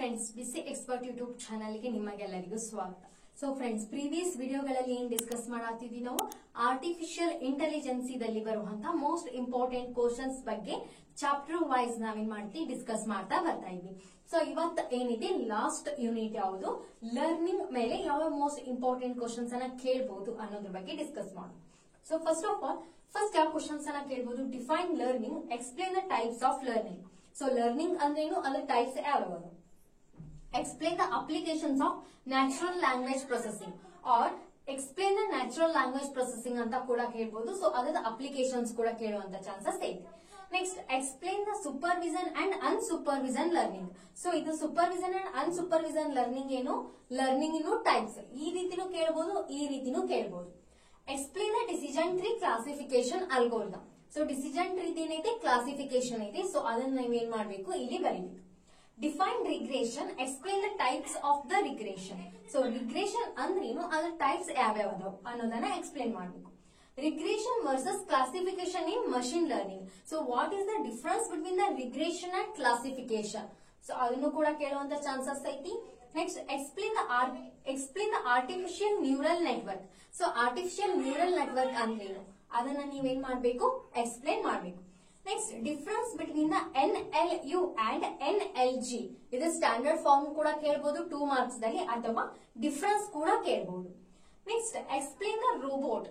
Friends, ಬಿಸಿ expert YouTube ಚಾನಲ್ಗೆ ನಿಮಗೆಲ್ಲರಿಗೂ ಸ್ವಾಗತ. ಸೊ ಫ್ರೆಂಡ್ಸ್, ಪ್ರೀವಿಯಸ್ ವಿಡಿಯೋಗಳಲ್ಲಿ ಏನ್ ಡಿಸ್ಕಸ್ ಮಾಡಾತಿದ್ವಿ ನಾವು ಆರ್ಟಿಫಿಷಿಯಲ್ ಇಂಟೆಲಿಜೆನ್ಸ್ ದಲ್ಲಿ ಬರುವಂತಹ ಮೋಸ್ಟ್ ಇಂಪಾರ್ಟೆಂಟ್ ಕ್ವಶನ್ಸ್ ಬಗ್ಗೆ ಚಾಪ್ಟರ್ ವೈಸ್ ನಾವೇನ್ ಮಾಡ್ತೀವಿ ಡಿಸ್ಕಸ್ ಮಾಡ್ತಾ ಬರ್ತಾ ಇದ್ವಿ. ಸೊ ಇವತ್ತು ಏನಿದೆ ಲಾಸ್ಟ್ ಯೂನಿಟ್ ಯಾವುದು, ಲರ್ನಿಂಗ್ ಮೇಲೆ ಯಾವ ಮೋಸ್ಟ್ ಇಂಪಾರ್ಟೆಂಟ್ ಕ್ವಶನ್ಸ್ ಅನ್ನ ಕೇಳಬಹುದು ಅನ್ನೋದ್ರ ಬಗ್ಗೆ ಡಿಸ್ಕಸ್ ಮಾಡೋಣ. ಸೊ ಫಸ್ಟ್ ಆಫ್ ಆಲ್ ಯಾವ ಕ್ವಶನ್ಸ್ ಅನ್ನ ಕೇಳಬಹುದು, define learning, explain the types of learning. So learning ಅಂದ್ರೇನು, ಅದ್ರ ಟೈಪ್ಸ್ ಯಾವ್ಯಾವ, explain the applications of natural language processing or explain the natural language processing ಅಂತ ಕೂಡ ಕೇಳಬಹುದು. ಸೊ ಅದರ ಅಪ್ಲಿಕೇಶನ್ಸ್ ಕೂಡ ಕೇಳುವಂತ ಚಾನ್ಸಸ್ ಇದೆ. Next, explain the supervision and unsupervision learning. So ಇದು ಸೂಪರ್ವಿಷನ್ ಅಂಡ್ ಅನ್ಸೂಪರ್ವಿಷನ್ ಲರ್ನಿಂಗ್ ಏನು, ಲರ್ನಿಂಗ್ ಇನ್ನು ಟೈಪ್ಸ್, ಈ ರೀತಿನೂ ಕೇಳಬಹುದು, ಈ ರೀತಿನೂ ಕೇಳಬಹುದು. Explain the decision tree classification algorithm. So decision tree ಏನೈತೆ, ಕ್ಲಾಸಿಫಿಕೇಶನ್ ಐತೆ. ಸೊ ಅದನ್ನ ನೀವೇನ್ ಮಾಡ್ಬೇಕು, ಇಲ್ಲಿ ಬರೀಬೇಕು. Define regression, explain the types of the regression. So regression ಅಂದ್ರೇನು, ಅದರ ಟೈಪ್ಸ್ ಯಾವ್ಯಾವ ಅನ್ನೋದನ್ನ ಎಕ್ಸ್ಪ್ಲೇನ್ ಮಾಡಬೇಕು. Regression versus classification in machine learning. So what is the difference between the regression and classification. So ಅದನ್ನು ಕೂಡ ಕೇಳುವಂತ ಚಾನ್ಸಸ್ ಐತಿ. Next, explain the artificial neural network. So artificial neural network ಅಂದ್ರೇನು, ಅದನ್ನ ನೀವೇನ್ ಮಾಡ್ಬೇಕು, ಎಕ್ಸ್ಪ್ಲೇನ್ ಮಾಡ್ಬೇಕು. Next, difference between the NLU and NLG. ಇದು ಸ್ಟ್ಯಾಂಡರ್ಡ್ ಫಾರ್ಮ್ ಕೂಡ ಕೇಳಬಹುದು 2 ಮಾರ್ಕ್ಸ್ ದಲ್ಲಿ, ಅಥವಾ ಡಿಫರೆನ್ಸ್ ಕೂಡ ಕೇಳಬಹುದು. Next, explain the robot.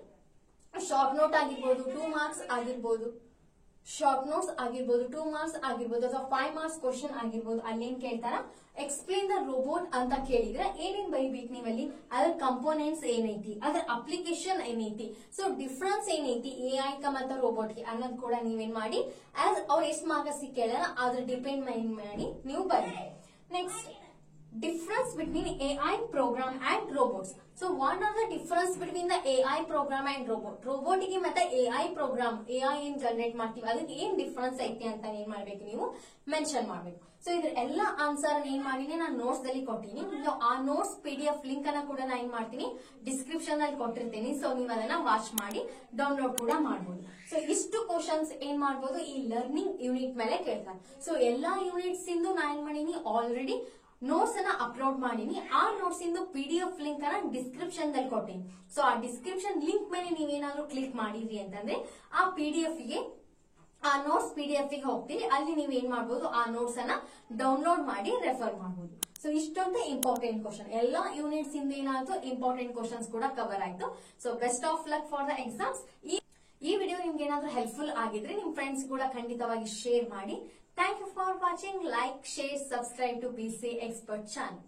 Short note ಆಗಿರ್ಬೋದು 2 ಮಾರ್ಕ್ಸ್ ಆಗಿರ್ಬೋದು, ಶಾರ್ಟ್ ನೋಟ್ಸ್ ಆಗಿರ್ಬೋದು 2 ಮಾರ್ಕ್ಸ್ ಆಗಿರ್ಬೋದು, ಅಥವಾ 5 ಮಾರ್ಕ್ಸ್ ಕ್ವಶನ್ ಆಗಿರ್ಬೋದು. ಅಲ್ಲೇನ್ ಕೇಳ್ತಾರ, ಎಕ್ಸ್ಪ್ಲೇನ್ ದ ರೋಬೋಟ್ ಅಂತ ಕೇಳಿದ್ರೆ ಏನೇನ್ ಬರೀಬೇಕು ನೀವಲ್ಲಿ, ಅದರ ಕಂಪೋನೆಂಟ್ಸ್ ಏನೈತಿ, ಅದರ ಅಪ್ಲಿಕೇಶನ್ ಏನೈತಿ, ಸೊ ಡಿಫರೆನ್ಸ್ ಏನೈತಿ AI ಮತ್ತು ರೋಬೋಟ್ ಗೆ ಅನ್ನೋದು ಕೂಡ ನೀವೇನ್ ಮಾಡಿ, ಆಸ್ ಅವ್ರು ಎಷ್ಟು ಮಾರ್ಕ್ಸ್ ಕೇಳಾರ ಅದ್ರ ಡಿಪೆಂಡ್ ಮಾಡಿ ನೀವು ಬರೀ. Next, difference between AI program and robots. So what are the difference between the AI program and robot? Robot ಗೆ ಮತ್ತೆ AI program, AI ಏನ್ ಜನರೇಟ್ ಮಾಡ್ತೀವಿ ಅದಕ್ಕೆ ಏನ್ ಡಿಫರೆನ್ಸ್ ಐತಿ ಅಂತ ಏನ್ ಮಾಡ್ಬೇಕು, ನೀವು ಮೆನ್ಷನ್ ಮಾಡ್ಬೇಕು. ಸೊ ಇದ್ರ ಎಲ್ಲಾ ಆನ್ಸರ್ ಏನ್ ಮಾಡಿನಿ, ನಾನು ನೋಟ್ಸ್ ದಲ್ಲಿ ಕೊಟ್ಟಿನಿ. ಆ ನೋಟ್ಸ್ PDF ಲಿಂಕ್ ಅನ್ನ ಕೂಡ ನಾನು ಏನ್ ಮಾಡ್ತೀನಿ, ಡಿಸ್ಕ್ರಿಪ್ಷನ್ ಅಲ್ಲಿ ಕೊಟ್ಟಿರ್ತೀನಿ. ಸೊ ನೀವು ಅದನ್ನ ವಾಚ್ ಮಾಡಿ ಡೌನ್ಲೋಡ್ ಕೂಡ ಮಾಡಬಹುದು. ಸೊ ಇಷ್ಟು ಕ್ವಶನ್ಸ್ ಏನ್ ಮಾಡಬಹುದು, ಈ ಲರ್ನಿಂಗ್ ಯೂನಿಟ್ ಮೇಲೆ ಕೇಳ್ತಾರೆ. ಸೊ ಎಲ್ಲಾ ಯೂನಿಟ್ಸ್ ಇಂದು ನಾನು ಏನ್ ಮಾಡೀನಿ, ಆಲ್ರೆಡಿ ನೋಟ್ಸ್ ಅನ್ನ ಅಪ್ಲೋಡ್ ಮಾಡೀನಿ. ಆ ನೋಟ್ಸ್ ಇಂದು PDF ಲಿಂಕ್ ಅನ್ನ ಡಿಸ್ಕ್ರಿಪ್ಷನ್ ದಲ್ಲಿ ಕೊಟ್ಟಿನಿ. ಸೊ ಆ ಡಿಸ್ಕ್ರಿಪ್ಷನ್ ಲಿಂಕ್ ಮೇಲೆ ನೀವೇನಾದ್ರೂ ಕ್ಲಿಕ್ ಮಾಡಿದ್ರಿ ಅಂತಂದ್ರೆ ಆ PDF ಗೆ, ಆ ನೋಟ್ಸ್ PDF ಗೆ ಹೋಗ್ತೀರಿ. ಅಲ್ಲಿ ನೀವ್ ಏನ್ ಮಾಡಬಹುದು, ಆ ನೋಟ್ಸ್ ಅನ್ನ ಡೌನ್ಲೋಡ್ ಮಾಡಿ ರೆಫರ್ ಮಾಡಬಹುದು. ಸೊ ಇಷ್ಟೊಂದು ಇಂಪಾರ್ಟೆಂಟ್ ಕ್ವಶನ್, ಎಲ್ಲಾ ಯೂನಿಟ್ಸ್ ಇಂದ ಏನಾಯ್ತು, ಇಂಪಾರ್ಟೆಂಟ್ ಕ್ವಶನ್ಸ್ ಕೂಡ ಕವರ್ ಆಯ್ತು. So best of luck for the exams. ಈ ವಿಡಿಯೋ ನಿಮ್ಗೆ ಏನಾದ್ರೂ ಹೆಲ್ಪ್ಫುಲ್ ಆಗಿದ್ರೆ ನಿಮ್ ಫ್ರೆಂಡ್ಸ್ ಕೂಡ ಖಂಡಿತವಾಗಿ ಶೇರ್ ಮಾಡಿ. Thank you for watching. Like, share, subscribe to BC Expert channel.